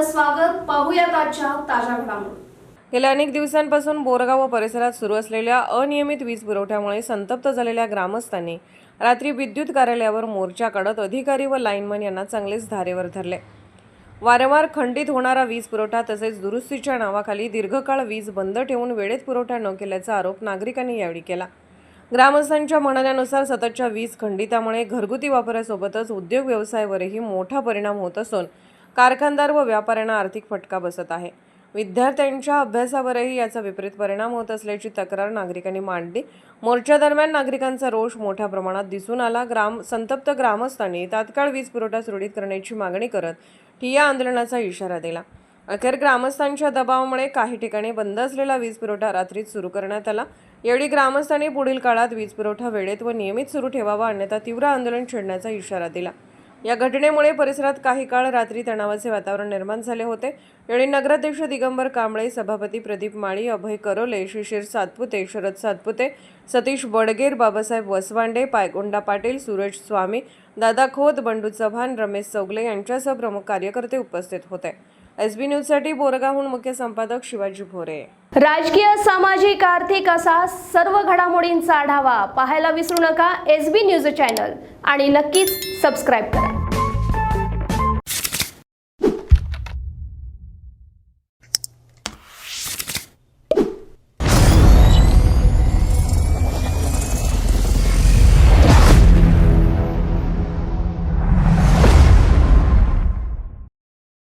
आपलं स्वागत. पाहूयात आजच्या ताज्या घडामोडी. गेल्या अनेक दिवसांपासून बोरगाव व परिसरात सुरू असलेल्या अनियमित वीज पुरवठ्यामुळे संतप्त झालेल्या ग्रामस्थांनी रात्री विद्युत कार्यालयावर मोर्चा काढत अधिकारी व लाईनमन यांना चांगलेच धारेवर धरले. वारंवार खंडित होणारा वीज पुरवठा तसेच दुरुस्तीच्या नावाखाली दीर्घकाळ वीज बंद ठेवून वेळेत पुरवठा न केल्याचा आरोप नागरिकांनी यावेळी केला. ग्रामस्थांच्या म्हणण्यानुसार सततच्या वीज खंडितामुळे घरगुती वापरासोबतच उद्योग व्यवसायावरही मोठा परिणाम होत असून कारखानदार व व्यापाऱ्यांना आर्थिक फटका बसत आहे. विद्यार्थ्यांच्या अभ्यासावरही याचा विपरीत परिणाम होत असल्याची तक्रार नागरिकांनी मांडली. मोर्चादरम्यान नागरिकांचा रोष मोठ्या प्रमाणात दिसून आला. संतप्त ग्रामस्थांनी तात्काळ वीज पुरवठा सुरळीत करण्याची मागणी करत ठिय्या आंदोलनाचा इशारा दिला. अखेर ग्रामस्थांच्या दबावामुळे काही ठिकाणी बंद असलेला वीज पुरवठा रात्रीच सुरू करण्यात आला. यावेळी ग्रामस्थांनी पुढील काळात वीज पुरवठा वेळेत व नियमित सुरू ठेवावा अन्यथा तीव्र आंदोलन छेडण्याचा इशारा दिला. या घटनेमुळे परिसरात काही काळ रात्री तणावाचे वातावरण निर्माण झाले होते. यावेळी नगराध्यक्ष दिगंबर कांबळे, सभापती प्रदीप माळी, अभय करोले, शिशिर सातपुते, शरद सातपुते, सतीश बडगेर, बाबासाहेब वसवांडे, पायगोंडा पाटील, सूरज स्वामी, दादा खोत, बंडू चव्हाण, रमेश चौगले यांच्यासह प्रमुख कार्यकर्ते उपस्थित होते. SB न्यूजसाठी बोरगावहून मुख्य संपादक शिवाजी भोरे. राजकीय, सामाजिक, आर्थिक असा सर्व घडामोडींचा आढावा पाहायला विसरू नका SB न्यूज चॅनल आणि नक्कीच सबस्क्राईब करा.